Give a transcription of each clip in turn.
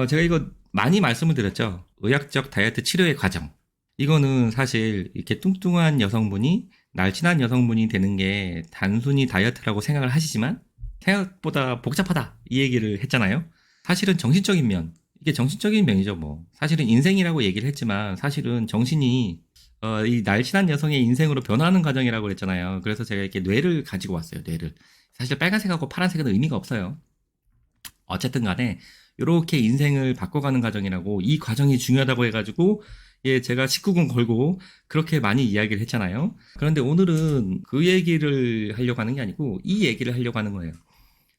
제가 이거 많이 말씀을 드렸죠. 의학적 다이어트 치료의 과정. 이거는 사실 이렇게 뚱뚱한 여성분이 날씬한 여성분이 되는 게 단순히 다이어트라고 생각을 하시지만 생각보다 복잡하다 이 얘기를 했잖아요. 사실은 정신적인 면, 이게 정신적인 면이죠 뭐. 사실은 인생이라고 얘기를 했지만 사실은 정신이 이 날씬한 여성의 인생으로 변화하는 과정이라고 그랬잖아요. 그래서 제가 이렇게 뇌를 가지고 왔어요. 뇌를. 사실 빨간색하고 파란색은 의미가 없어요. 어쨌든 간에 이렇게 인생을 바꿔가는 과정이라고, 이 과정이 중요하다고 해가지고 예, 제가 19금 걸고 그렇게 많이 이야기를 했잖아요. 그런데 오늘은 그 얘기를 하려고 하는 게 아니고 이 얘기를 하려고 하는 거예요.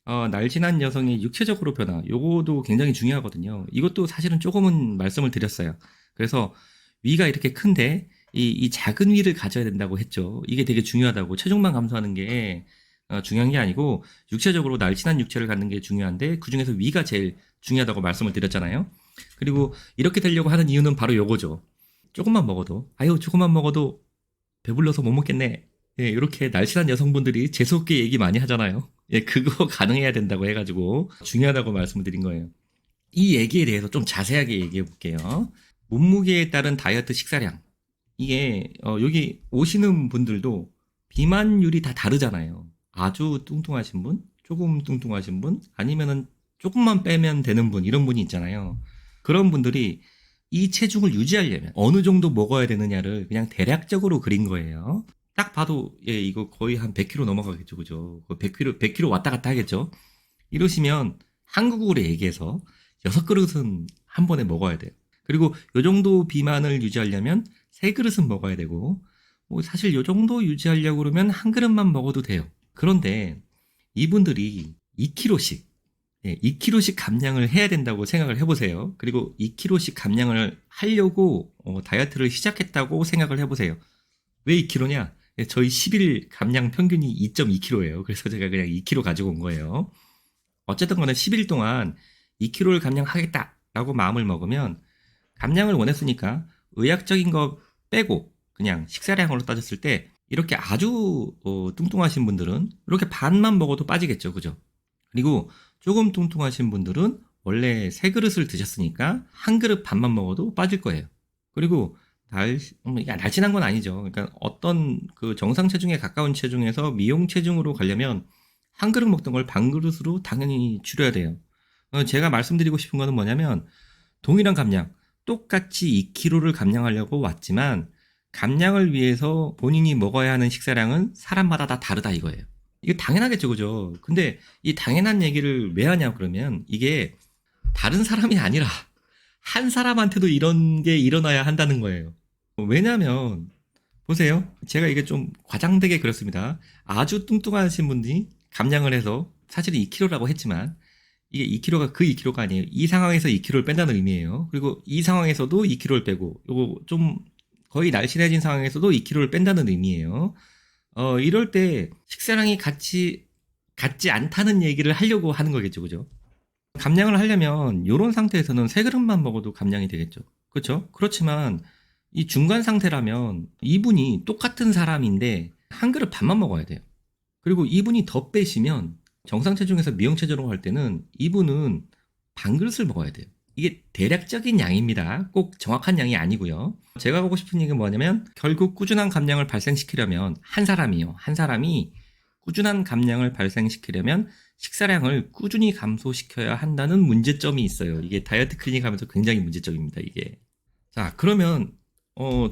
날씬한 여성의 육체적으로 변화, 요거도 굉장히 중요하거든요. 이것도 사실은 조금은 말씀을 드렸어요. 그래서 위가 이렇게 큰데 이 작은 위를 가져야 된다고 했죠. 이게 되게 중요하다고. 체중만 감소하는 게 중요한 게 아니고 육체적으로 날씬한 육체를 갖는 게 중요한데 그중에서 위가 제일 중요하다고 말씀을 드렸잖아요. 그리고 이렇게 되려고 하는 이유는 바로 요거죠. 조금만 먹어도, 아유 조금만 먹어도 배불러서 못 먹겠네. 예, 이렇게 날씬한 여성분들이 재수없게 얘기 많이 하잖아요. 예, 그거 가능해야 된다고 해가지고 중요하다고 말씀을 드린 거예요. 이 얘기에 대해서 좀 자세하게 얘기해 볼게요. 몸무게에 따른 다이어트 식사량. 이게 여기 오시는 분들도 비만율이 다 다르잖아요. 아주 뚱뚱하신 분, 조금 뚱뚱하신 분, 아니면은 조금만 빼면 되는 분, 이런 분이 있잖아요. 그런 분들이 이 체중을 유지하려면 어느 정도 먹어야 되느냐를 그냥 대략적으로 그린 거예요. 딱 봐도 예, 이거 거의 한 100kg 넘어가겠죠, 그죠? 100kg 왔다 갔다 하겠죠. 이러시면 한국으로 얘기해서 6그릇은 한 번에 먹어야 돼요. 그리고 요 정도 비만을 유지하려면 3그릇은 먹어야 되고, 뭐 사실 요 정도 유지하려고 그러면 한 그릇만 먹어도 돼요. 그런데 이분들이 2kg씩, 예, 2kg씩 감량을 해야 된다고 생각을 해보세요. 그리고 2kg씩 감량을 하려고 다이어트를 시작했다고 생각을 해보세요. 왜 2kg냐? 예, 저희 10일 감량 평균이 2.2kg예요. 그래서 제가 그냥 2kg 가지고 온 거예요. 어쨌든 간에 10일 동안 2kg를 감량하겠다라고 마음을 먹으면, 감량을 원했으니까 의학적인 거 빼고 그냥 식사량으로 따졌을 때 이렇게 아주 뚱뚱하신 분들은 이렇게 반만 먹어도 빠지겠죠, 그죠? 그리고 조금 뚱뚱하신 분들은 원래 3그릇을 드셨으니까 한 그릇 반만 먹어도 빠질 거예요. 그리고 날씬한 건 아니죠. 그러니까 어떤 그 정상 체중에 가까운 체중에서 미용 체중으로 가려면 한 그릇 먹던 걸 반 그릇으로 당연히 줄여야 돼요. 제가 말씀드리고 싶은 거는 뭐냐면, 동일한 감량, 똑같이 2kg를 감량하려고 왔지만 감량을 위해서 본인이 먹어야 하는 식사량은 사람마다 다 다르다 이거예요. 이게 당연하겠죠, 그죠? 근데 이 당연한 얘기를 왜 하냐 그러면, 이게 다른 사람이 아니라 한 사람한테도 이런 게 일어나야 한다는 거예요. 왜냐면 보세요. 제가 이게 좀 과장되게 그렸습니다. 아주 뚱뚱하신 분이 감량을 해서 사실은 2kg라고 했지만 이게 2kg가 그 2kg가 아니에요. 이 상황에서 2kg를 뺀다는 의미예요. 그리고 이 상황에서도 2kg를 빼고, 요거 좀 거의 날씬해진 상황에서도 2kg를 뺀다는 의미예요. 이럴 때 식사량이 같지 않다는 얘기를 하려고 하는 거겠죠, 그죠? 감량을 하려면 이런 상태에서는 3그릇만 먹어도 감량이 되겠죠. 그렇죠? 그렇지만 이 중간 상태라면 이분이 똑같은 사람인데 한 그릇 반만 먹어야 돼요. 그리고 이분이 더 빼시면 정상 체중에서 미용 체중으로 할 때는 이분은 반 그릇을 먹어야 돼요. 이게 대략적인 양입니다. 꼭 정확한 양이 아니고요. 제가 하고 싶은 얘기는 뭐냐면, 결국 꾸준한 감량을 발생시키려면 한 사람이 꾸준한 감량을 발생시키려면 식사량을 꾸준히 감소시켜야 한다는 문제점이 있어요. 이게 다이어트 클리닉 하면서 굉장히 문제점입니다, 이게. 자, 그러면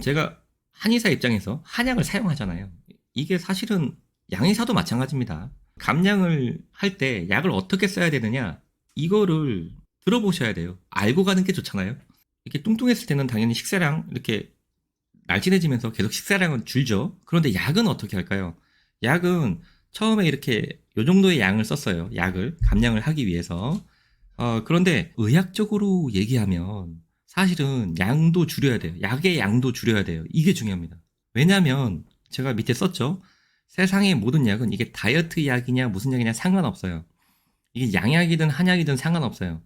제가 한의사 입장에서 한약을 사용하잖아요. 이게 사실은 양의사도 마찬가지입니다. 감량을 할 때 약을 어떻게 써야 되느냐, 이거를 들어보셔야 돼요. 알고 가는 게 좋잖아요. 이렇게 뚱뚱했을 때는 당연히 식사량, 이렇게 날씬해지면서 계속 식사량은 줄죠. 그런데 약은 어떻게 할까요? 약은 처음에 이렇게 요 정도의 양을 썼어요. 약을 감량을 하기 위해서. 그런데 의학적으로 얘기하면 사실은 양도 줄여야 돼요. 약의 양도 줄여야 돼요. 이게 중요합니다. 왜냐하면 제가 밑에 썼죠. 세상의 모든 약은, 이게 다이어트 약이냐 무슨 약이냐 상관없어요. 이게 양약이든 한약이든 상관없어요.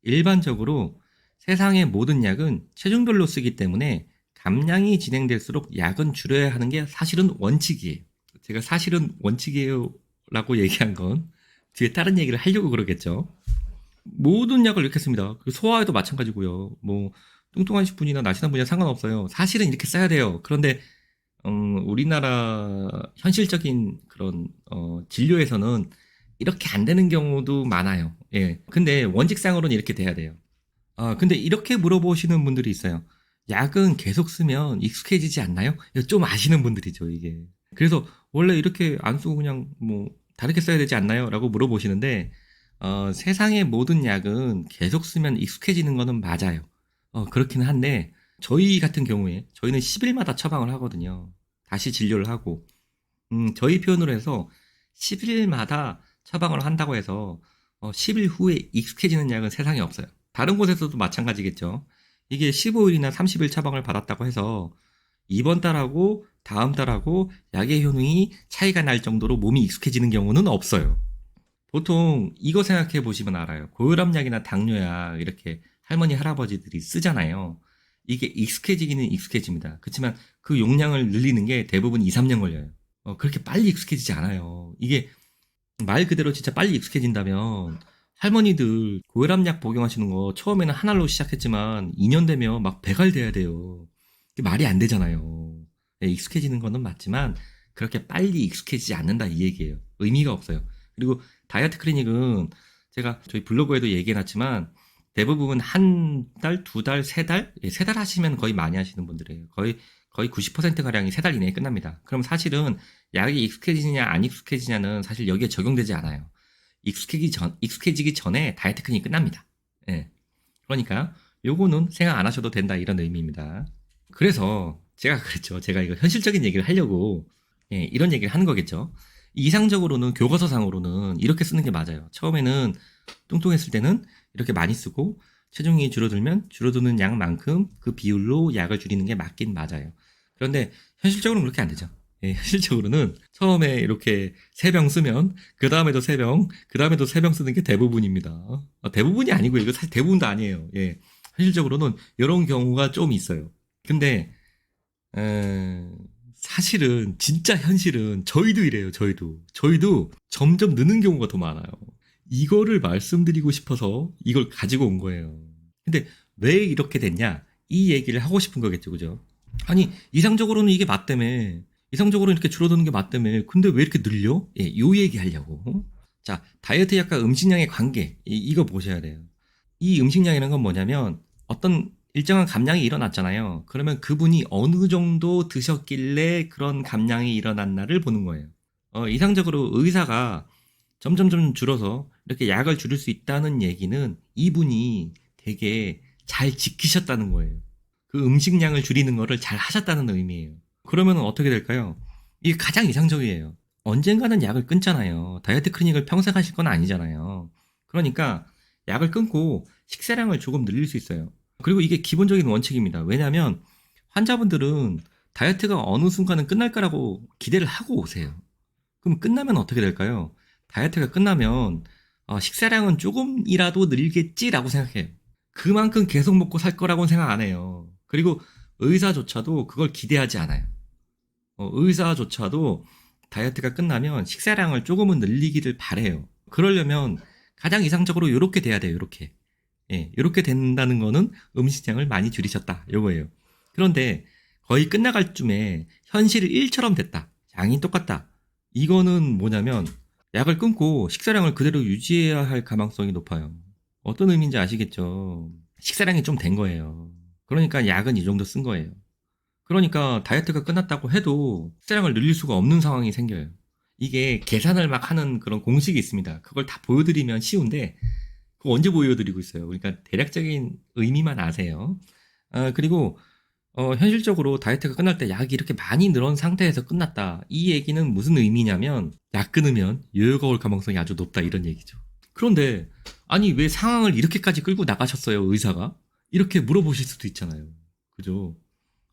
일반적으로 세상의 모든 약은 체중별로 쓰기 때문에 감량이 진행될수록 약은 줄여야 하는 게 사실은 원칙이에요. 제가 사실은 원칙이에요 라고 얘기한 건 뒤에 다른 얘기를 하려고 그러겠죠. 모든 약을 이렇게 씁니다. 소화에도 마찬가지고요. 뭐 뚱뚱하신 분이나 날씬한 분이나 상관없어요. 사실은 이렇게 써야 돼요. 그런데 우리나라 현실적인 그런 진료에서는 이렇게 안 되는 경우도 많아요. 예. 근데 원칙상으로는 이렇게 돼야 돼요. 근데 이렇게 물어보시는 분들이 있어요. 약은 계속 쓰면 익숙해지지 않나요? 좀 아시는 분들이죠, 이게. 그래서 원래 이렇게 안 쓰고 그냥 뭐 다르게 써야 되지 않나요? 라고 물어보시는데 세상의 모든 약은 계속 쓰면 익숙해지는 거는 맞아요. 그렇기는 한데 저희 같은 경우에 저희는 10일마다 처방을 하거든요. 다시 진료를 하고 저희 표현으로 해서 10일마다 처방을 한다고 해서 10일 후에 익숙해지는 약은 세상에 없어요. 다른 곳에서도 마찬가지겠죠. 이게 15일이나 30일 처방을 받았다고 해서 이번 달하고 다음 달하고 약의 효능이 차이가 날 정도로 몸이 익숙해지는 경우는 없어요. 보통 이거 생각해 보시면 알아요. 고혈압약이나 당뇨약 이렇게 할머니 할아버지들이 쓰잖아요. 이게 익숙해지기는 익숙해집니다. 그렇지만 그 용량을 늘리는 게 대부분 2, 3년 걸려요. 그렇게 빨리 익숙해지지 않아요. 이게 말 그대로 진짜 빨리 익숙해진다면 할머니들 고혈압약 복용하시는 거 처음에는 한 알로 시작했지만 2년 되면 막 배갈 돼야 돼요. 이게 말이 안 되잖아요. 네, 익숙해지는 거는 맞지만 그렇게 빨리 익숙해지지 않는다 이 얘기예요. 의미가 없어요. 그리고 다이어트 클리닉은 제가 저희 블로그에도 얘기해놨지만 대부분 한 달, 두 달, 세 달? 세 달 하시면 거의 많이 하시는 분들이에요. 거의 90%가량이 세 달 이내에 끝납니다. 그럼 사실은 약이 익숙해지냐 안 익숙해지냐는 사실 여기에 적용되지 않아요. 익숙해지기 전에 다이어트 클리닉 끝납니다. 예. 그러니까 요거는 생각 안 하셔도 된다 이런 의미입니다. 그래서 제가 그랬죠. 제가 이거 현실적인 얘기를 하려고 이런 얘기를 하는 거겠죠. 이상적으로는 교과서상으로는 이렇게 쓰는 게 맞아요. 처음에는 뚱뚱했을 때는 이렇게 많이 쓰고 체중이 줄어들면 줄어드는 양만큼 그 비율로 약을 줄이는 게 맞긴 맞아요. 그런데 현실적으로는 그렇게 안 되죠. 현실적으로는 처음에 이렇게 3병 쓰면 그 다음에도 3병, 그 다음에도 3병 쓰는 게 대부분입니다. 대부분이 아니고요. 이거 사실 대부분도 아니에요. 현실적으로는 이런 경우가 좀 있어요. 근데 사실은 진짜 현실은 저희도 이래요. 저희도 점점 느는 경우가 더 많아요. 이거를 말씀드리고 싶어서 이걸 가지고 온 거예요. 근데 왜 이렇게 됐냐? 이 얘기를 하고 싶은 거겠죠, 그죠? 아니 이상적으로는 이게 맞다며. 이상적으로 이렇게 줄어드는 게 맞다며. 근데 왜 이렇게 늘려? 요 얘기 하려고. 자, 다이어트 약과 음식량의 관계 이거 보셔야 돼요. 이 음식량이라는 건 뭐냐면 어떤 일정한 감량이 일어났잖아요. 그러면 그분이 어느 정도 드셨길래 그런 감량이 일어났나를 보는 거예요. 이상적으로 의사가 점점 줄어서 이렇게 약을 줄일 수 있다는 얘기는 이분이 되게 잘 지키셨다는 거예요. 그 음식량을 줄이는 거를 잘 하셨다는 의미예요. 그러면 어떻게 될까요? 이게 가장 이상적이에요. 언젠가는 약을 끊잖아요. 다이어트 클리닉을 평생 하실 건 아니잖아요. 그러니까 약을 끊고 식사량을 조금 늘릴 수 있어요. 그리고 이게 기본적인 원칙입니다. 왜냐하면 환자분들은 다이어트가 어느 순간은 끝날 거라고 기대를 하고 오세요. 그럼 끝나면 어떻게 될까요? 다이어트가 끝나면 식사량은 조금이라도 늘겠지라고 생각해요. 그만큼 계속 먹고 살 거라고는 생각 안 해요. 그리고 의사조차도 그걸 기대하지 않아요. 의사조차도 다이어트가 끝나면 식사량을 조금은 늘리기를 바래요. 그러려면 가장 이상적으로 이렇게 돼야 돼요. 이렇게. 이렇게 된다는 거는 음식량을 많이 줄이셨다. 요거예요. 그런데 거의 끝나갈 쯤에 현실이 1처럼 됐다. 양이 똑같다. 이거는 뭐냐면 약을 끊고 식사량을 그대로 유지해야 할 가망성이 높아요. 어떤 의미인지 아시겠죠? 식사량이 좀 된 거예요. 그러니까 약은 이 정도 쓴 거예요. 그러니까 다이어트가 끝났다고 해도 식사량을 늘릴 수가 없는 상황이 생겨요. 이게 계산을 막 하는 그런 공식이 있습니다. 그걸 다 보여드리면 쉬운데 그거 언제 보여드리고 있어요. 그러니까 대략적인 의미만 아세요. 그리고 현실적으로 다이어트가 끝날 때 약이 이렇게 많이 늘은 상태에서 끝났다. 이 얘기는 무슨 의미냐면 약 끊으면 요요가 올 가능성이 아주 높다 이런 얘기죠. 그런데 아니 왜 상황을 이렇게까지 끌고 나가셨어요 의사가? 이렇게 물어보실 수도 있잖아요. 그죠?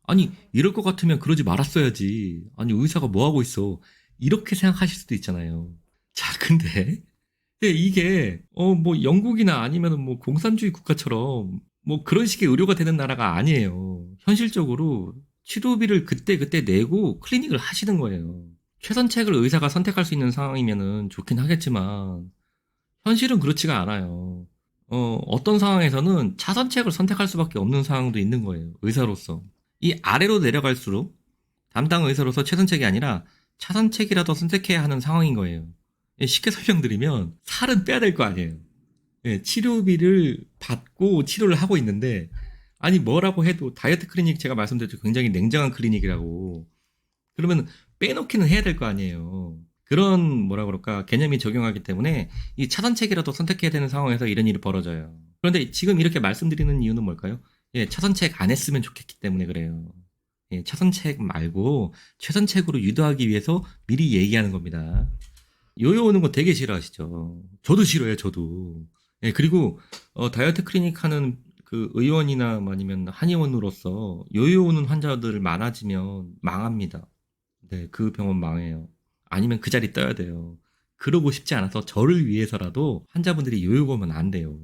아니 이럴 것 같으면 그러지 말았어야지. 아니 의사가 뭐 하고 있어? 이렇게 생각하실 수도 있잖아요. 자 근데 이게 뭐 영국이나 아니면 뭐 공산주의 국가처럼 뭐 그런 식의 의료가 되는 나라가 아니에요. 현실적으로 치료비를 그때그때 내고 클리닉을 하시는 거예요. 최선책을 의사가 선택할 수 있는 상황이면은 좋긴 하겠지만 현실은 그렇지가 않아요. 어떤 상황에서는 차선책을 선택할 수밖에 없는 상황도 있는 거예요. 의사로서. 이 아래로 내려갈수록 담당 의사로서 최선책이 아니라 차선책이라도 선택해야 하는 상황인 거예요. 예, 쉽게 설명드리면 살은 빼야 될 거 아니에요. 예, 치료비를 받고 치료를 하고 있는데 아니 뭐라고 해도 다이어트 클리닉 제가 말씀드렸죠. 굉장히 냉정한 클리닉이라고. 그러면 빼놓기는 해야 될 거 아니에요. 그런 뭐라 그럴까 개념이 적용하기 때문에 이 차선책이라도 선택해야 되는 상황에서 이런 일이 벌어져요. 그런데 지금 이렇게 말씀드리는 이유는 뭘까요? 예, 차선책 안 했으면 좋겠기 때문에 그래요. 예, 차선책 말고 최선책으로 유도하기 위해서 미리 얘기하는 겁니다. 요요 오는 거 되게 싫어하시죠? 저도 싫어요, 저도. 예, 그리고 다이어트 클리닉 하는 그 의원이나 뭐 아니면 한의원으로서 요요 오는 환자들 많아지면 망합니다. 네, 그 병원 망해요. 아니면 그 자리 떠야 돼요. 그러고 싶지 않아서 저를 위해서라도 환자분들이 요요 오면 안 돼요.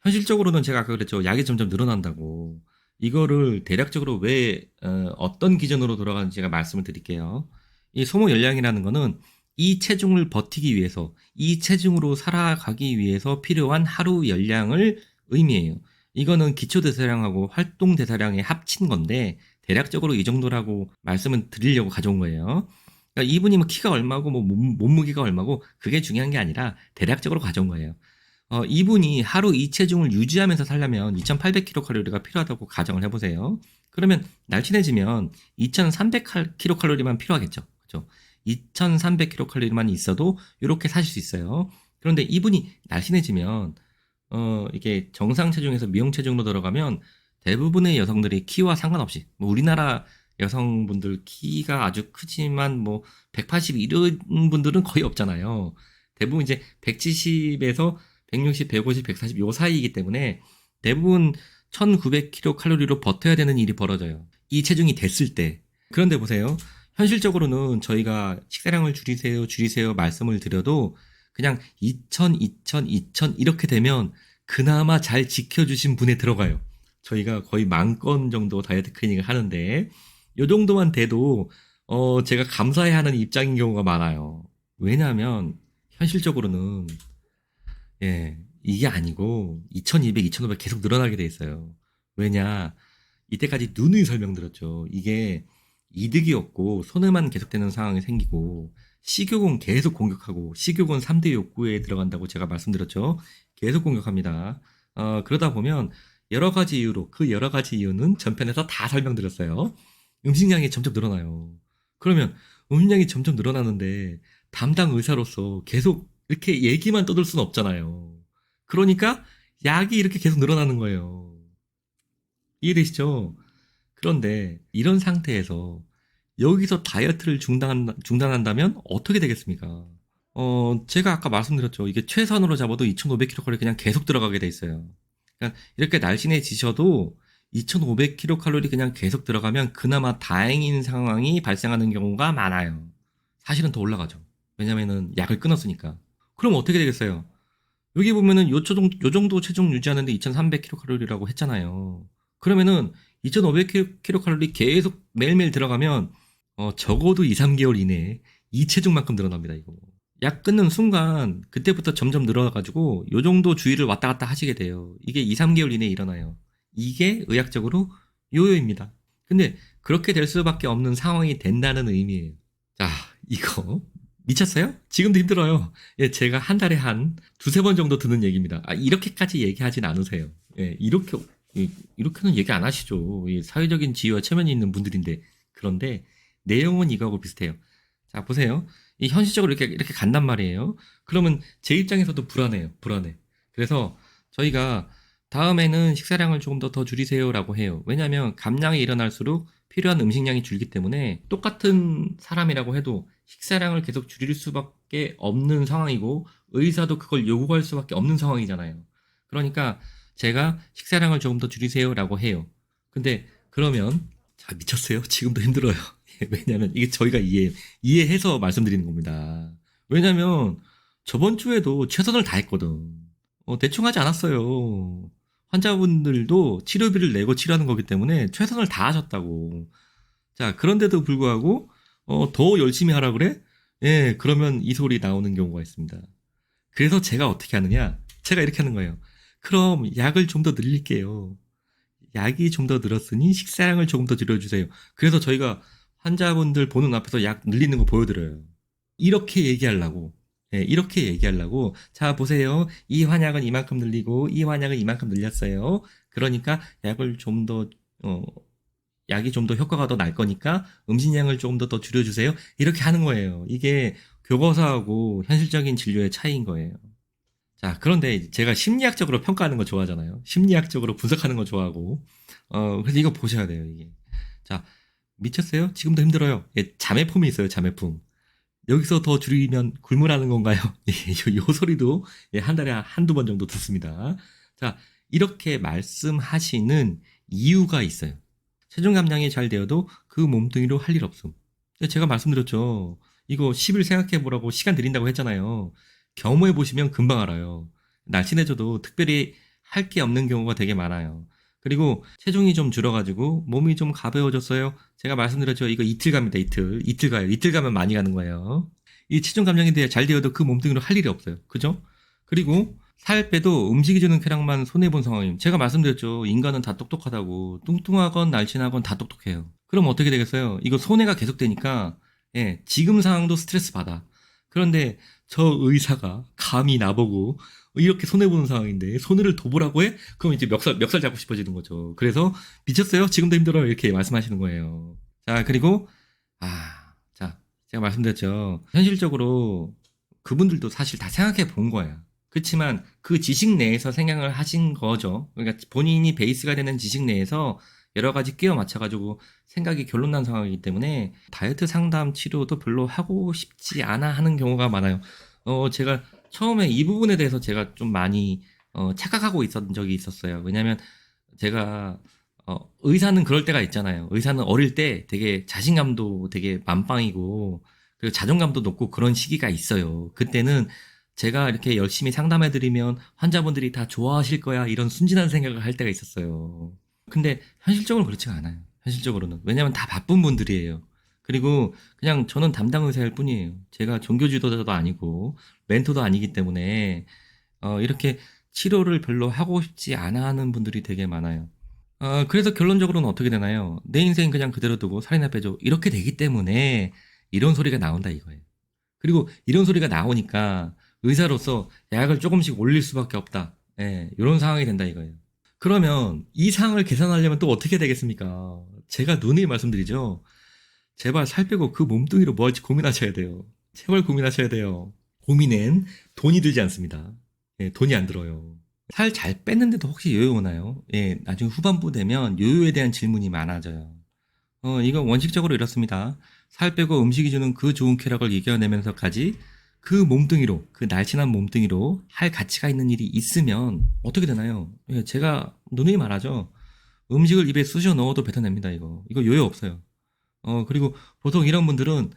현실적으로는 제가 아까 그랬죠. 약이 점점 늘어난다고. 이거를 대략적으로 왜 어떤 기준으로 돌아가는지 제가 말씀을 드릴게요. 이 소모 열량이라는 거는 이 체중을 버티기 위해서, 이 체중으로 살아가기 위해서 필요한 하루 열량을 의미해요. 이거는 기초대사량하고 활동대사량의 합친 건데 대략적으로 이 정도라고 말씀을 드리려고 가져온 거예요. 그러니까 이분이 뭐 키가 얼마고 뭐 몸무게가 얼마고 그게 중요한 게 아니라 대략적으로 가져온 거예요. 이분이 하루 이 체중을 유지하면서 살려면 2800kcal가 필요하다고 가정을 해보세요. 그러면 날씬해지면 2300kcal만 필요하겠죠. 그죠? 2300kcal만 있어도 이렇게 사실 수 있어요. 그런데 이분이 날씬해지면 이게 정상 체중에서 미용 체중으로 들어가면 대부분의 여성들이 키와 상관없이 뭐 우리나라 여성분들 키가 아주 크지만 뭐 180 이런 분들은 거의 없잖아요. 대부분 이제 170에서 160, 150, 140 요 사이이기 때문에 대부분 1900kcal로 버텨야 되는 일이 벌어져요. 이 체중이 됐을 때. 그런데 보세요. 현실적으로는 저희가 식사량을 줄이세요 말씀을 드려도 그냥 2000, 2000, 2000 이렇게 되면 그나마 잘 지켜주신 분에 들어가요. 저희가 거의 10,000건 정도 다이어트 클리닉을 하는데 요 정도만 돼도 제가 감사해야 하는 입장인 경우가 많아요. 왜냐하면 현실적으로는 예, 이게 아니고 2200, 2500 계속 늘어나게 돼 있어요. 왜냐? 이때까지 누누이 설명드렸죠. 이게 이득이 없고 손해만 계속되는 상황이 생기고 식욕은 계속 공격하고 식욕은 3대 욕구에 들어간다고 제가 말씀드렸죠. 계속 공격합니다. 그러다 보면 여러 가지 이유로 그 여러 가지 이유는 전편에서 다 설명드렸어요. 음식량이 점점 늘어나요. 그러면 음식량이 점점 늘어나는데 담당 의사로서 계속 이렇게 얘기만 떠들 수는 없잖아요. 그러니까 약이 이렇게 계속 늘어나는 거예요. 이해되시죠? 그런데 이런 상태에서 여기서 다이어트를 중단한다면 어떻게 되겠습니까? 제가 아까 말씀드렸죠. 이게 최선으로 잡아도 2500kcal 그냥 계속 들어가게 돼 있어요. 그러니까 이렇게 날씬해지셔도 2500kcal 그냥 계속 들어가면 그나마 다행인 상황이 발생하는 경우가 많아요. 사실은 더 올라가죠. 왜냐면은 약을 끊었으니까. 그럼 어떻게 되겠어요? 여기 보면은 요 정도 체중 유지하는데 2300kcal라고 했잖아요. 그러면은 2500kcal 계속 매일매일 들어가면 적어도 2, 3개월 이내에 이 체중만큼 늘어납니다, 이거. 약 끊는 순간 그때부터 점점 늘어나가지고 요 정도 주의를 왔다 갔다 하시게 돼요. 이게 2, 3개월 이내에 일어나요. 이게 의학적으로 요요입니다. 근데 그렇게 될 수밖에 없는 상황이 된다는 의미예요. 자, 이거 미쳤어요? 지금도 힘들어요. 예, 제가 한 달에 한 두세 번 정도 듣는 얘기입니다. 이렇게까지 얘기하진 않으세요. 예, 이렇게는 얘기 안 하시죠. 사회적인 지위와 체면이 있는 분들인데. 그런데 내용은 이거하고 비슷해요. 자, 보세요. 이 현실적으로 이렇게 간단 말이에요. 그러면 제 입장에서도 불안해요. 불안해. 그래서 저희가 다음에는 식사량을 조금 더 줄이세요라고 해요. 왜냐하면 감량이 일어날수록 필요한 음식량이 줄기 때문에 똑같은 사람이라고 해도 식사량을 계속 줄일 수밖에 없는 상황이고 의사도 그걸 요구할 수밖에 없는 상황이잖아요. 그러니까 제가 식사량을 조금 더 줄이세요라고 해요. 근데 그러면 자 미쳤어요? 지금도 힘들어요. 왜냐면 이게 저희가 이해해서 말씀드리는 겁니다. 왜냐면 저번 주에도 최선을 다했거든. 대충 하지 않았어요. 환자분들도 치료비를 내고 치료하는 거기 때문에 최선을 다하셨다고. 자, 그런데도 불구하고 더 열심히 하라 그래? 예, 그러면 이 소리 나오는 경우가 있습니다. 그래서 제가 어떻게 하느냐? 제가 이렇게 하는 거예요. 그럼 약을 좀 더 늘릴게요. 약이 좀 더 늘었으니 식사량을 조금 더 줄여주세요. 그래서 저희가 환자분들 보는 앞에서 약 늘리는 거 보여드려요. 이렇게 얘기하려고. 예, 이렇게 얘기하려고. 자, 보세요. 이 환약은 이만큼 늘리고, 이 환약은 이만큼 늘렸어요. 그러니까 약을 좀 더, 약이 좀 더 효과가 더 날 거니까 음식량을 조금 더 줄여주세요. 이렇게 하는 거예요. 이게 교과서하고 현실적인 진료의 차이인 거예요. 자, 그런데 제가 심리학적으로 평가하는 거 좋아하잖아요. 심리학적으로 분석하는 거 좋아하고. 그래서 이거 보셔야 돼요, 이게. 자, 미쳤어요? 지금도 힘들어요. 예, 자매품이 있어요, 자매품. 여기서 더 줄이면 굶으라는 건가요? 요 소리도 예, 한 달에 한두 번 정도 듣습니다. 자, 이렇게 말씀하시는 이유가 있어요. 체중 감량이 잘 되어도 그 몸뚱이로 할 일 없음. 제가 말씀드렸죠. 이거 10일 생각해 보라고 시간 드린다고 했잖아요. 경험해 보시면 금방 알아요. 날씬해져도 특별히 할 게 없는 경우가 되게 많아요. 그리고 체중이 좀 줄어가지고 몸이 좀 가벼워졌어요. 제가 말씀드렸죠. 이거 이틀 갑니다. 이틀 가요. 이틀 가면 많이 가는 거예요. 이 체중 감량이 잘 되어도 그 몸뚱이로 할 일이 없어요. 그죠? 그리고 살 빼도 음식이 주는 쾌락만 손해본 상황임. 제가 말씀드렸죠. 인간은 다 똑똑하다고. 뚱뚱하건 날씬하건 다 똑똑해요. 그럼 어떻게 되겠어요? 이거 손해가 계속되니까 예, 지금 상황도 스트레스 받아. 그런데 저 의사가 감히 나보고 이렇게 손해보는 상황인데 손해를 더 보라고 해? 그럼 이제 멱살 잡고 싶어지는 거죠. 그래서 미쳤어요? 지금도 힘들어요. 이렇게 말씀하시는 거예요. 자, 그리고 자, 제가 말씀드렸죠. 현실적으로 그분들도 사실 다 생각해 본 거야. 그렇지만 그 지식 내에서 생각을 하신 거죠. 그러니까 본인이 베이스가 되는 지식 내에서 여러 가지 끼워 맞춰가지고 생각이 결론 난 상황이기 때문에 다이어트 상담 치료도 별로 하고 싶지 않아 하는 경우가 많아요. 제가 처음에 이 부분에 대해서 제가 좀 많이 착각하고 있었던 적이 있었어요. 왜냐면 제가 의사는 그럴 때가 있잖아요. 의사는 어릴 때 되게 자신감도 되게 만빵이고 그리고 자존감도 높고 그런 시기가 있어요. 그때는 제가 이렇게 열심히 상담해드리면 환자분들이 다 좋아하실 거야 이런 순진한 생각을 할 때가 있었어요. 근데 현실적으로 그렇지가 않아요. 현실적으로는. 왜냐면 다 바쁜 분들이에요. 그리고 그냥 저는 담당 의사일 뿐이에요. 제가 종교 지도자도 아니고 멘토도 아니기 때문에 이렇게 치료를 별로 하고 싶지 않아 하는 분들이 되게 많아요. 그래서 결론적으로는 어떻게 되나요? 내 인생 그냥 그대로 두고 살이나 빼줘. 이렇게 되기 때문에 이런 소리가 나온다 이거예요. 그리고 이런 소리가 나오니까 의사로서 약을 조금씩 올릴 수밖에 없다. 예, 이런 상황이 된다 이거예요. 그러면 이 상황을 계산하려면 또 어떻게 되겠습니까? 제가 누누이 말씀드리죠. 제발 살 빼고 그 몸뚱이로 뭐 할지 고민하셔야 돼요. 제발 고민하셔야 돼요. 고민엔 돈이 들지 않습니다. 예, 돈이 안 들어요. 살 잘 뺐는데도 혹시 요요 오나요? 예, 나중에 후반부 되면 요요에 대한 질문이 많아져요. 이건 원칙적으로 이렇습니다. 살 빼고 음식이 주는 그 좋은 쾌락을 이겨내면서까지 그 몸뚱이로, 그 날씬한 몸뚱이로 할 가치가 있는 일이 있으면 어떻게 되나요? 예, 제가 누누이 말하죠. 음식을 입에 쑤셔 넣어도 뱉어냅니다, 이거. 이거 요요 없어요. 그리고 보통 이런 분들은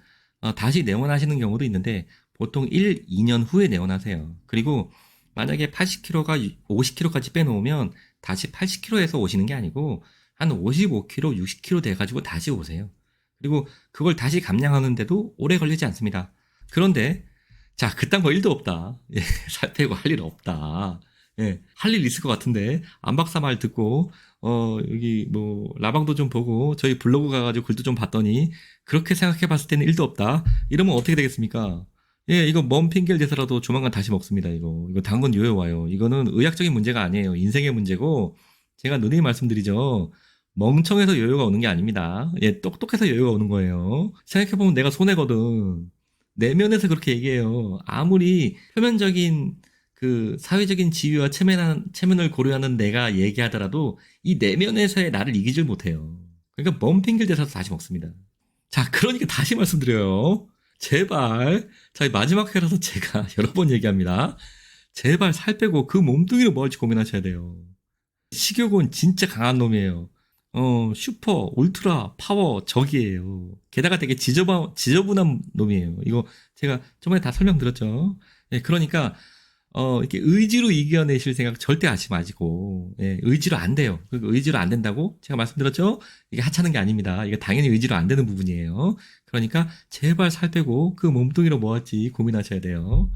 다시 내원하시는 경우도 있는데 보통 1, 2년 후에 내원하세요. 그리고 만약에 80kg가 50kg까지 빼놓으면 다시 80kg에서 오시는 게 아니고 한 55kg, 60kg 돼가지고 다시 오세요. 그리고 그걸 다시 감량하는데도 오래 걸리지 않습니다. 그런데 자, 그딴 거 1도 없다. 예, 살 빼고 할 일 없다. 예, 할 일 있을 것 같은데 안박사 말 듣고 여기 뭐 라방도 좀 보고 저희 블로그 가가지고 글도 좀 봤더니 그렇게 생각해 봤을 때는 1도 없다. 이러면 어떻게 되겠습니까? 예, 이거 먼 핑계를 대서라도 조만간 다시 먹습니다. 이거 당근 요요 와요. 이거는 의학적인 문제가 아니에요. 인생의 문제고 제가 누누이 말씀드리죠. 멍청해서 요요가 오는 게 아닙니다. 예, 똑똑해서 요요가 오는 거예요. 생각해보면 내가 손해거든. 내면에서 그렇게 얘기해요. 아무리 표면적인 그 사회적인 지위와 체면을 고려하는 내가 얘기하더라도 이 내면에서의 나를 이기질 못해요. 그러니까 먼 핑계를 대서 다시 먹습니다. 자, 그러니까 다시 말씀드려요. 제발, 자, 마지막 회라서 제가 여러 번 얘기합니다. 제발 살 빼고 그 몸뚱이로 뭐 할지 고민하셔야 돼요. 식욕은 진짜 강한 놈이에요. 슈퍼, 울트라, 파워, 적이에요. 게다가 되게 지저분한 놈이에요. 이거 제가 저번에 다 설명드렸죠. 예, 그러니까, 이렇게 의지로 이겨내실 생각 절대 하지 마시고, 예, 의지로 안 돼요. 의지로 안 된다고? 제가 말씀드렸죠? 이게 하찮은 게 아닙니다. 이게 당연히 의지로 안 되는 부분이에요. 그러니까, 제발 살 빼고 그 몸뚱이로 뭐 할지 고민하셔야 돼요.